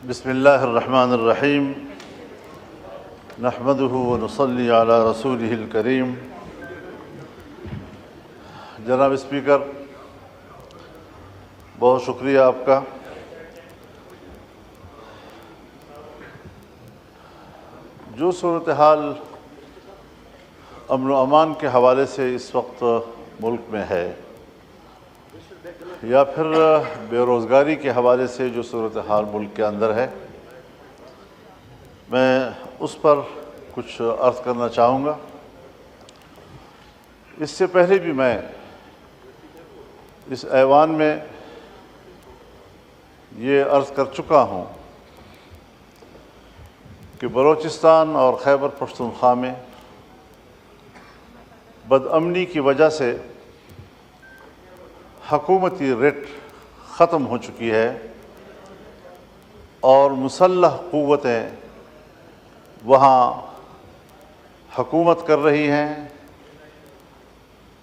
بسم اللہ الرحمن الرحیم نحمدہ ونصلی علی رسولہ الکریم۔ جناب اسپیکر، بہت شکریہ آپ کا۔ جو صورتحال امن و امان کے حوالے سے اس وقت ملک میں ہے، یا پھر بے روزگاری کے حوالے سے جو صورتحال ملک کے اندر ہے، میں اس پر کچھ عرض کرنا چاہوں گا۔ اس سے پہلے بھی میں اس ایوان میں یہ عرض کر چکا ہوں کہ بلوچستان اور خیبر پختونخوا میں بدامنی کی وجہ سے حکومتی ریٹ ختم ہو چکی ہے اور مسلح قوتیں وہاں حکومت کر رہی ہیں،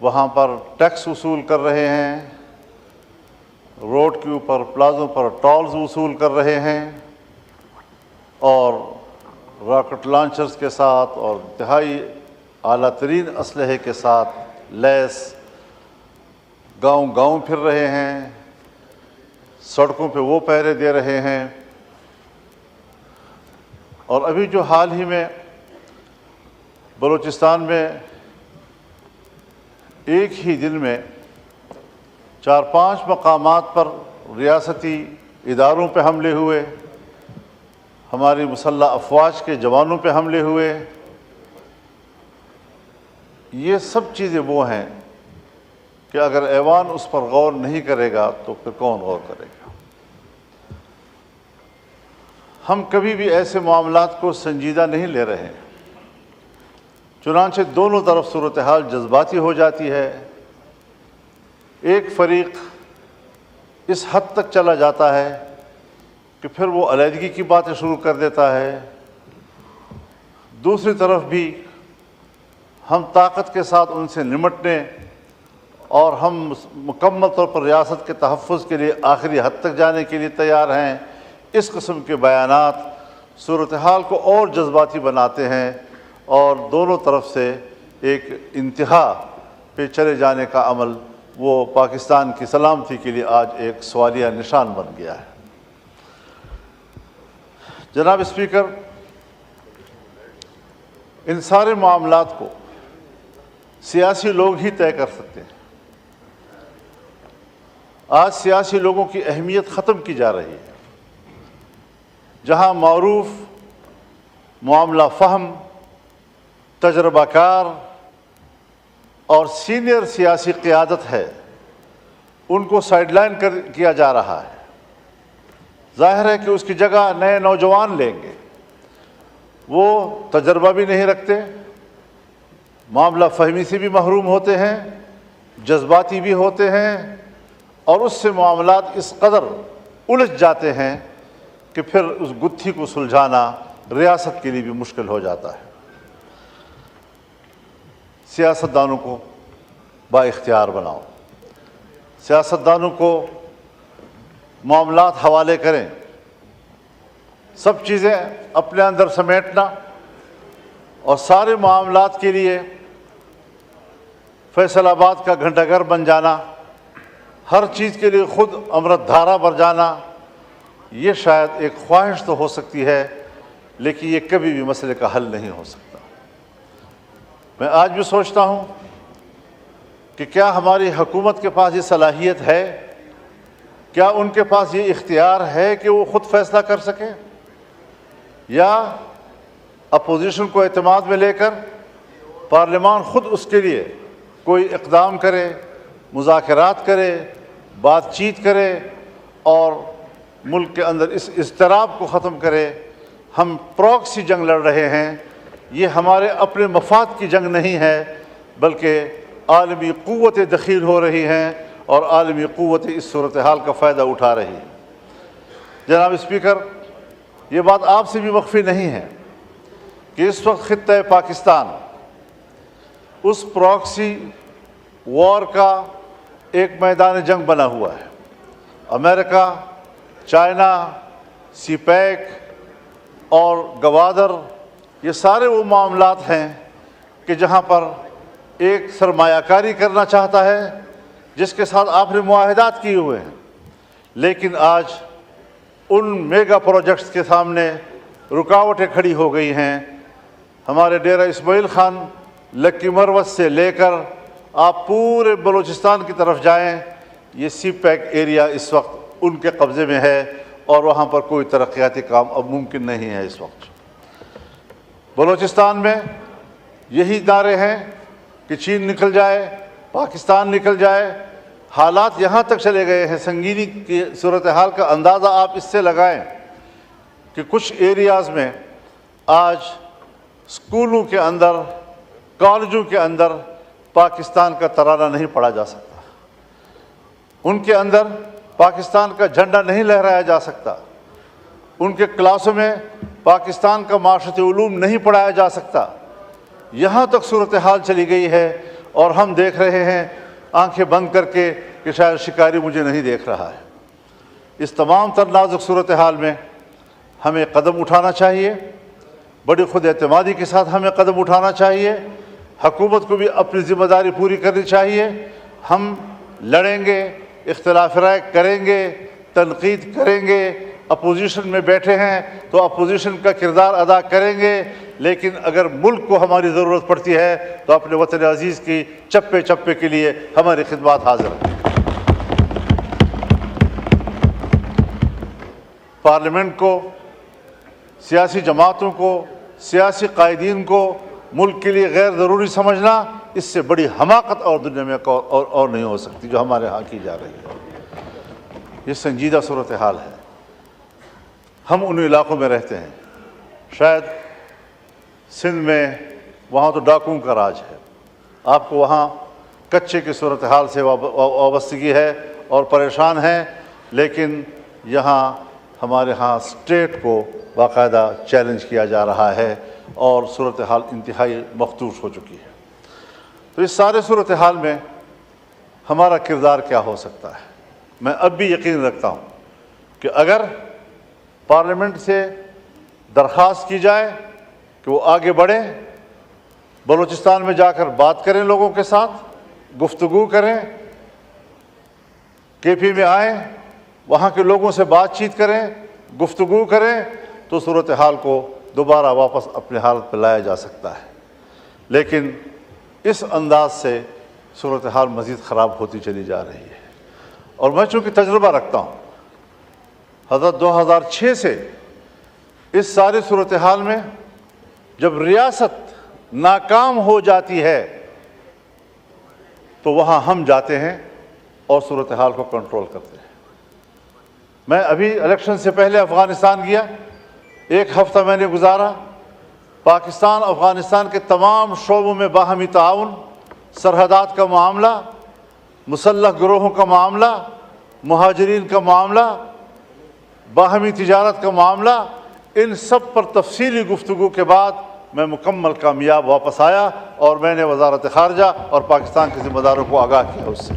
وہاں پر ٹیکس وصول کر رہے ہیں، روڈ کے اوپر پلازوں پر ٹولز وصول کر رہے ہیں، اور راکٹ لانچرز کے ساتھ اور انتہائی اعلیٰ ترین اسلحے کے ساتھ لیس گاؤں گاؤں پھر رہے ہیں، سڑکوں پہ وہ پہرے دے رہے ہیں۔ اور ابھی جو حال ہی میں بلوچستان میں ایک ہی دن میں 4-5 مقامات پر ریاستی اداروں پہ حملے ہوئے، ہماری مسلح افواج کے جوانوں پہ حملے ہوئے، یہ سب چیزیں وہ ہیں کہ اگر ایوان اس پر غور نہیں کرے گا تو پھر کون غور کرے گا؟ ہم کبھی بھی ایسے معاملات کو سنجیدہ نہیں لے رہے ہیں، چنانچہ دونوں طرف صورتحال جذباتی ہو جاتی ہے۔ ایک فریق اس حد تک چلا جاتا ہے کہ پھر وہ علیحدگی کی باتیں شروع کر دیتا ہے، دوسری طرف بھی ہم طاقت کے ساتھ ان سے نمٹنے اور ہم مکمل طور پر ریاست کے تحفظ کے لیے آخری حد تک جانے کے لیے تیار ہیں۔ اس قسم کے بیانات صورتحال کو اور جذباتی بناتے ہیں اور دونوں طرف سے ایک انتہا پہ چلے جانے کا عمل وہ پاکستان کی سلامتی کے لیے آج ایک سوالیہ نشان بن گیا ہے۔ جناب اسپیکر، ان سارے معاملات کو سیاسی لوگ ہی طے کر سکتے ہیں۔ آج سیاسی لوگوں کی اہمیت ختم کی جا رہی ہے۔ جہاں معروف، معاملہ فہم، تجربہ کار اور سینئر سیاسی قیادت ہے، ان کو سائیڈ لائن کیا جا رہا ہے۔ ظاہر ہے کہ اس کی جگہ نئے نوجوان لیں گے، وہ تجربہ بھی نہیں رکھتے، معاملہ فہمی سے بھی محروم ہوتے ہیں، جذباتی بھی ہوتے ہیں، اور اس سے معاملات اس قدر الجھ جاتے ہیں کہ پھر اس گتھی کو سلجھانا ریاست کے لیے بھی مشکل ہو جاتا ہے۔ سیاستدانوں کو با اختیار بناؤ، سیاستدانوں کو معاملات حوالے کریں، سب چیزیں اپنے اندر سمیٹنا اور سارے معاملات کے لیے فیصل آباد کا گھنٹہ گھر بن جانا، ہر چیز کے لیے خود امرت دھارا بھر جانا، یہ شاید ایک خواہش تو ہو سکتی ہے، لیکن یہ کبھی بھی مسئلے کا حل نہیں ہو سکتا۔ میں آج بھی سوچتا ہوں کہ کیا ہماری حکومت کے پاس یہ صلاحیت ہے، کیا ان کے پاس یہ اختیار ہے کہ وہ خود فیصلہ کر سکیں، یا اپوزیشن کو اعتماد میں لے کر پارلیمان خود اس کے لیے کوئی اقدام کرے، مذاکرات کرے، بات چیت کرے اور ملک کے اندر اس اضطراب کو ختم کرے؟ ہم پراکسی جنگ لڑ رہے ہیں، یہ ہمارے اپنے مفاد کی جنگ نہیں ہے، بلکہ عالمی قوتیں دخیل ہو رہی ہیں اور عالمی قوتیں اس صورتحال کا فائدہ اٹھا رہی ہیں۔ جناب اسپیکر، یہ بات آپ سے بھی مخفی نہیں ہے کہ اس وقت خطہ پاکستان اس پراکسی وار کا ایک میدان جنگ بنا ہوا ہے۔ امریکہ، چائنا، سی پیک اور گوادر، یہ سارے وہ معاملات ہیں کہ جہاں پر ایک سرمایہ کاری کرنا چاہتا ہے جس کے ساتھ آپ نے معاہدات کیے ہوئے ہیں، لیکن آج ان میگا پروجیکٹس کے سامنے رکاوٹیں کھڑی ہو گئی ہیں۔ ہمارے ڈیرہ اسماعیل خان لکی مروت سے لے کر آپ پورے بلوچستان کی طرف جائیں، یہ سی پیک ایریا اس وقت ان کے قبضے میں ہے اور وہاں پر کوئی ترقیاتی کام اب ممکن نہیں ہے۔ اس وقت بلوچستان میں یہی نعرے ہیں کہ چین نکل جائے، پاکستان نکل جائے۔ حالات یہاں تک چلے گئے ہیں، سنگینی کی صورتحال کا اندازہ آپ اس سے لگائیں کہ کچھ ایریاز میں آج اسکولوں کے اندر، کالجوں کے اندر پاکستان کا ترانہ نہیں پڑھا جا سکتا، ان کے اندر پاکستان کا جھنڈا نہیں لہرایا جا سکتا، ان کے کلاسوں میں پاکستان کا معاشرتی علوم نہیں پڑھایا جا سکتا۔ یہاں تک صورتحال چلی گئی ہے اور ہم دیکھ رہے ہیں آنکھیں بند کر کے کہ شاید شکاری مجھے نہیں دیکھ رہا ہے۔ اس تمام تر نازک صورتحال میں ہمیں قدم اٹھانا چاہیے، بڑی خود اعتمادی کے ساتھ ہمیں قدم اٹھانا چاہیے۔ حکومت کو بھی اپنی ذمہ داری پوری کرنی چاہیے۔ ہم لڑیں گے، اختلاف رائے کریں گے، تنقید کریں گے، اپوزیشن میں بیٹھے ہیں تو اپوزیشن کا کردار ادا کریں گے، لیکن اگر ملک کو ہماری ضرورت پڑتی ہے تو اپنے وطن عزیز کی چپے چپے کے لیے ہماری خدمات حاضر ہیں۔ پارلیمنٹ کو، سیاسی جماعتوں کو، سیاسی قائدین کو ملک کے لیے غیر ضروری سمجھنا، اس سے بڑی حماقت اور دنیا میں اور نہیں ہو سکتی جو ہمارے ہاں کی جا رہی ہے۔ یہ سنجیدہ صورتحال ہے۔ ہم ان علاقوں میں رہتے ہیں، شاید سندھ میں وہاں تو ڈاکوؤں کا راج ہے، آپ کو وہاں کچے کی صورتحال سے وابستگی ہے اور پریشان ہیں، لیکن یہاں ہمارے ہاں اسٹیٹ کو باقاعدہ چیلنج کیا جا رہا ہے اور صورتحال انتہائی مختوش ہو چکی ہے۔ تو اس سارے صورتحال میں ہمارا کردار کیا ہو سکتا ہے؟ میں اب بھی یقین رکھتا ہوں کہ اگر پارلیمنٹ سے درخواست کی جائے کہ وہ آگے بڑھیں، بلوچستان میں جا کر بات کریں، لوگوں کے ساتھ گفتگو کریں، کے پی میں آئیں، وہاں کے لوگوں سے بات چیت کریں، گفتگو کریں، تو صورتحال کو دوبارہ واپس اپنے حالت پہ لایا جا سکتا ہے۔ لیکن اس انداز سے صورتحال مزید خراب ہوتی چلی جا رہی ہے، اور میں چونکہ تجربہ رکھتا ہوں، حضرت 2006 سے اس ساری صورتحال میں جب ریاست ناکام ہو جاتی ہے تو وہاں ہم جاتے ہیں اور صورتحال کو کنٹرول کرتے ہیں۔ میں ابھی الیکشن سے پہلے افغانستان گیا، 1 ہفتہ میں نے گزارا۔ پاکستان افغانستان کے تمام شعبوں میں باہمی تعاون، سرحدات کا معاملہ، مسلح گروہوں کا معاملہ، مہاجرین کا معاملہ، باہمی تجارت کا معاملہ، ان سب پر تفصیلی گفتگو کے بعد میں مکمل کامیاب واپس آیا اور میں نے وزارت خارجہ اور پاکستان کے ذمہ داروں کو آگاہ کیا اس سے،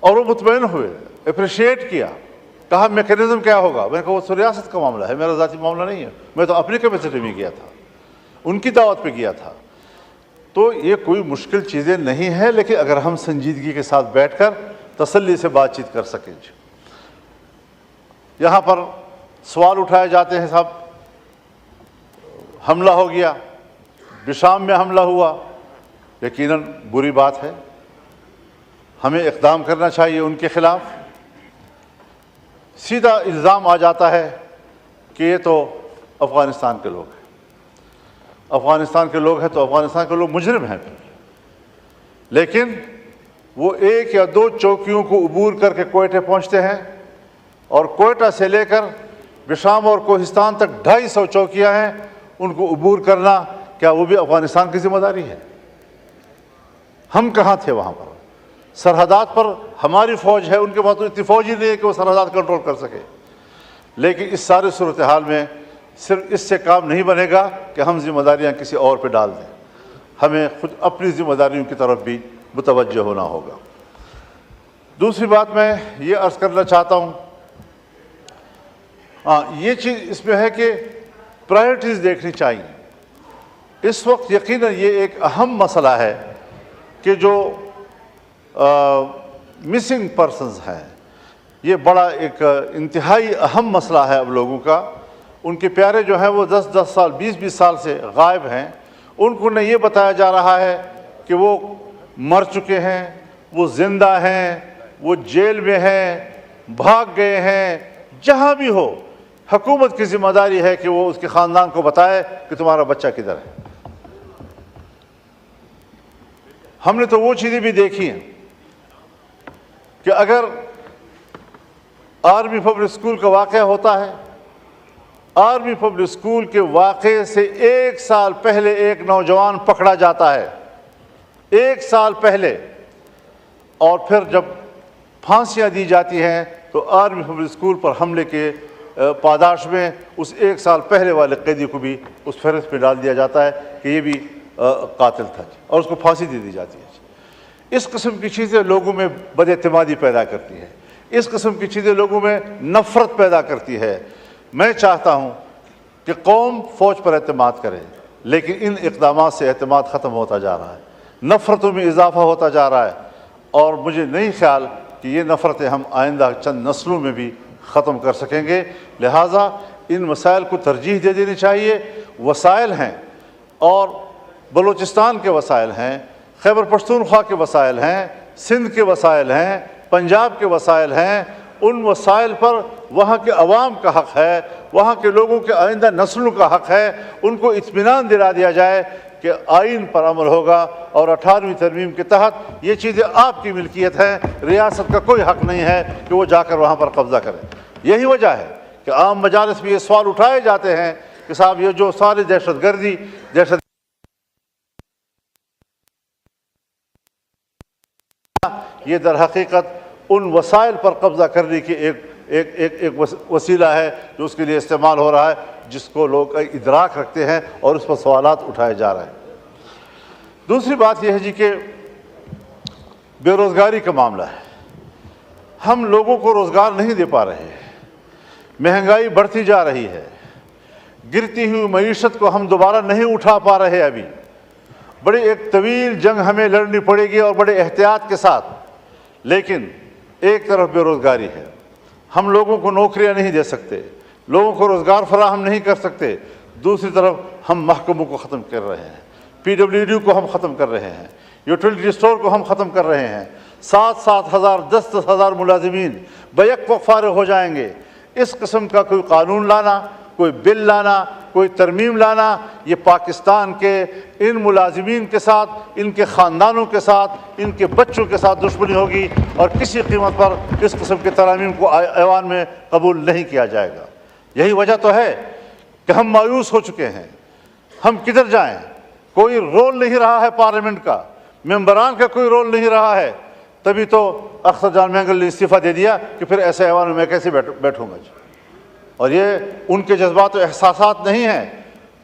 اور وہ مطمئن ہوئے، اپریشیٹ کیا، کہا میکینزم کیا ہوگا؟ میں نے کہا وہ ریاست کا معاملہ ہے، میرا ذاتی معاملہ نہیں ہے، میں تو اپنی کیپیسٹی میں گیا تھا، ان کی دعوت پہ گیا تھا۔ تو یہ کوئی مشکل چیزیں نہیں ہیں، لیکن اگر ہم سنجیدگی کے ساتھ بیٹھ کر تسلی سے بات چیت کر سکیں۔ یہاں پر سوال اٹھائے جاتے ہیں، صاحب حملہ ہو گیا، بشام میں حملہ ہوا، یقیناً بری بات ہے، ہمیں اقدام کرنا چاہیے ان کے خلاف۔ سیدھا الزام آ جاتا ہے کہ یہ تو افغانستان کے لوگ ہیں، افغانستان کے لوگ ہیں تو افغانستان کے لوگ مجرم ہیں پھر۔ لیکن وہ 1 یا 2 چوکیوں کو عبور کر کے کوئٹہ پہنچتے ہیں، اور کوئٹہ سے لے کر بشام اور کوہستان تک 250 چوکیاں ہیں، ان کو عبور کرنا کیا وہ بھی افغانستان کی ذمہ داری ہے؟ ہم کہاں تھے وہاں پر؟ سرحدات پر ہماری فوج ہے، ان کے پاس تو اتنی فوج ہی نہیں ہے کہ وہ سرحدات کنٹرول کر سکے۔ لیکن اس سارے صورتحال میں صرف اس سے کام نہیں بنے گا کہ ہم ذمہ داریاں کسی اور پہ ڈال دیں، ہمیں خود اپنی ذمہ داریوں کی طرف بھی متوجہ ہونا ہوگا۔ دوسری بات میں یہ عرض کرنا چاہتا ہوں یہ چیز اس میں ہے کہ پرائرٹیز دیکھنی چاہیے۔ اس وقت یقیناً یہ ایک اہم مسئلہ ہے کہ جو مسنگ پرسنز ہیں، یہ بڑا ایک انتہائی اہم مسئلہ ہے اب لوگوں کا۔ ان کے پیارے جو ہیں وہ 10 سال 20 سال سے غائب ہیں، ان کو نہ یہ بتایا جا رہا ہے کہ وہ مر چکے ہیں، وہ زندہ ہیں، وہ جیل میں ہیں، بھاگ گئے ہیں۔ جہاں بھی ہو، حکومت کی ذمہ داری ہے کہ وہ اس کے خاندان کو بتائے کہ تمہارا بچہ کدھر ہے۔ ہم نے تو وہ چیزیں بھی دیکھی ہیں کہ اگر آرمی پبلک اسکول کا واقعہ ہوتا ہے، آرمی پبلک اسکول کے واقعے سے 1 سال پہلے ایک نوجوان پکڑا جاتا ہے، 1 سال پہلے، اور پھر جب پھانسیاں دی جاتی ہیں تو آرمی پبلک اسکول پر حملے کے پاداش میں اس 1 سال پہلے والے قیدی کو بھی اس فہرست پہ ڈال دیا جاتا ہے کہ یہ بھی قاتل تھا، اور اس کو پھانسی دے دی جاتی ہے۔ اس قسم کی چیزیں لوگوں میں بد اعتمادی پیدا کرتی ہے، اس قسم کی چیزیں لوگوں میں نفرت پیدا کرتی ہے۔ میں چاہتا ہوں کہ قوم فوج پر اعتماد کرے، لیکن ان اقدامات سے اعتماد ختم ہوتا جا رہا ہے، نفرتوں میں اضافہ ہوتا جا رہا ہے، اور مجھے نہیں خیال کہ یہ نفرتیں ہم آئندہ چند نسلوں میں بھی ختم کر سکیں گے۔ لہٰذا ان مسائل کو ترجیح دے دینی چاہیے۔ وسائل ہیں، اور بلوچستان کے وسائل ہیں، خیبر پختونخوا کے وسائل ہیں، سندھ کے وسائل ہیں، پنجاب کے وسائل ہیں۔ ان وسائل پر وہاں کے عوام کا حق ہے، وہاں کے لوگوں کے آئندہ نسلوں کا حق ہے۔ ان کو اطمینان دلا دیا جائے کہ آئین پر عمل ہوگا، اور 18ویں ترمیم کے تحت یہ چیزیں آپ کی ملکیت ہیں، ریاست کا کوئی حق نہیں ہے کہ وہ جا کر وہاں پر قبضہ کرے۔ یہی وجہ ہے کہ عام مجالس میں یہ سوال اٹھائے جاتے ہیں کہ صاحب یہ جو ساری دہشت گردی یہ در حقیقت ان وسائل پر قبضہ کرنے کی ایک وسیلہ ہے جو اس کے لیے استعمال ہو رہا ہے، جس کو لوگ ادراک رکھتے ہیں، اور اس پر سوالات اٹھائے جا رہے ہیں۔ دوسری بات یہ ہے جی کہ بے روزگاری کا معاملہ ہے۔ ہم لوگوں کو روزگار نہیں دے پا رہے ہیں، مہنگائی بڑھتی جا رہی ہے، گرتی ہوئی معیشت کو ہم دوبارہ نہیں اٹھا پا رہے۔ ابھی بڑی ایک طویل جنگ ہمیں لڑنی پڑے گی، اور بڑے احتیاط کے ساتھ۔ لیکن ایک طرف بے روزگاری ہے، ہم لوگوں کو نوکریاں نہیں دے سکتے، لوگوں کو روزگار فراہم نہیں کر سکتے۔ دوسری طرف ہم محکموں کو ختم کر رہے ہیں، PWD کو ہم ختم کر رہے ہیں، یوٹیلیٹی اسٹور کو ہم ختم کر رہے ہیں۔ 7 ہزار 10 ہزار ملازمین بیک وقت فارغ ہو جائیں گے۔ اس قسم کا کوئی قانون لانا، کوئی بل لانا، کوئی ترمیم لانا، یہ پاکستان کے ان ملازمین کے ساتھ، ان کے خاندانوں کے ساتھ، ان کے بچوں کے ساتھ دشمنی ہوگی، اور کسی قیمت پر اس قسم کے ترامیم کو ایوان میں قبول نہیں کیا جائے گا۔ یہی وجہ تو ہے کہ ہم مایوس ہو چکے ہیں۔ ہم کدھر جائیں؟ کوئی رول نہیں رہا ہے پارلیمنٹ کا، ممبران کا کوئی رول نہیں رہا ہے۔ تبھی تو اختر جان مینگل نے استعفیٰ دے دیا کہ پھر ایسے ایوان میں میں کیسے بیٹھوں گا جی۔ اور یہ ان کے جذبات و احساسات نہیں ہیں۔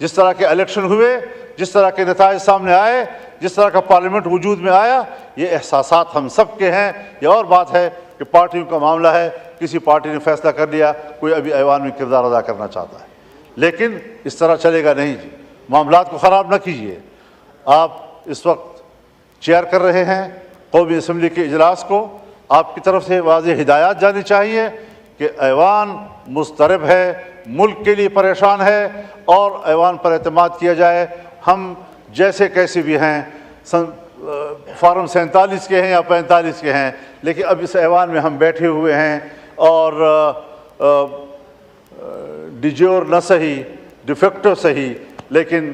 جس طرح کے الیکشن ہوئے، جس طرح کے نتائج سامنے آئے، جس طرح کا پارلیمنٹ وجود میں آیا، یہ احساسات ہم سب کے ہیں۔ یہ اور بات ہے کہ پارٹیوں کا معاملہ ہے، کسی پارٹی نے فیصلہ کر لیا، کوئی ابھی ایوان میں کردار ادا کرنا چاہتا ہے، لیکن اس طرح چلے گا نہیں جی۔ معاملات کو خراب نہ کیجیے۔ آپ اس وقت چیئر کر رہے ہیں قومی اسمبلی کے اجلاس کو، آپ کی طرف سے واضح ہدایات جانی چاہیے کہ ایوان مضطرب ہے، ملک کے لیے پریشان ہے، اور ایوان پر اعتماد کیا جائے۔ ہم جیسے کیسے بھی ہیں، فارم 47 کے ہیں یا 45 کے ہیں، لیکن اب اس ایوان میں ہم بیٹھے ہوئے ہیں، اور ڈیجور نہ صحیح، ڈیفیکٹو صحیح، لیکن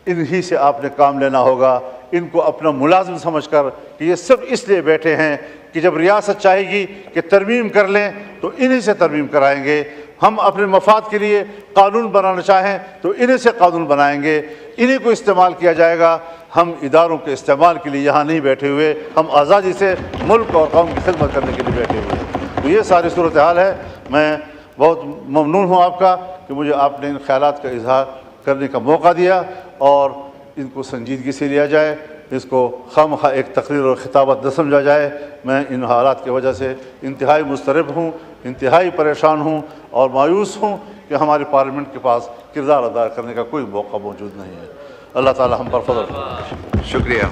انہی سے آپ نے کام لینا ہوگا۔ ان کو اپنا ملازم سمجھ کر کہ یہ صرف اس لیے بیٹھے ہیں کہ جب ریاست چاہے گی کہ ترمیم کر لیں تو انہی سے ترمیم کرائیں گے۔ ہم اپنے مفاد کے لیے قانون بنانا چاہیں تو انہی سے قانون بنائیں گے، انہی کو استعمال کیا جائے گا۔ ہم اداروں کے استعمال کے لیے یہاں نہیں بیٹھے ہوئے، ہم آزادی سے ملک اور قوم کی خدمت کرنے کے لیے بیٹھے ہوئے ہیں۔ تو یہ ساری صورتحال ہے۔ میں بہت ممنون ہوں آپ کا کہ مجھے آپ نے ان خیالات کا اظہار کرنے کا موقع دیا، اور ان کو سنجیدگی سے لیا جائے، اس کو خواہ ایک تقریر اور خطابت نہ سمجھا جائے۔ میں ان حالات کی وجہ سے انتہائی مضطرب ہوں۔ انتہائی پریشان ہوں اور مایوس ہوں کہ ہماری پارلیمنٹ کے پاس کردار ادا کرنے کا کوئی موقع موجود نہیں ہے۔ اللہ تعالی ہم پر فضل فرمائے۔ شکریہ۔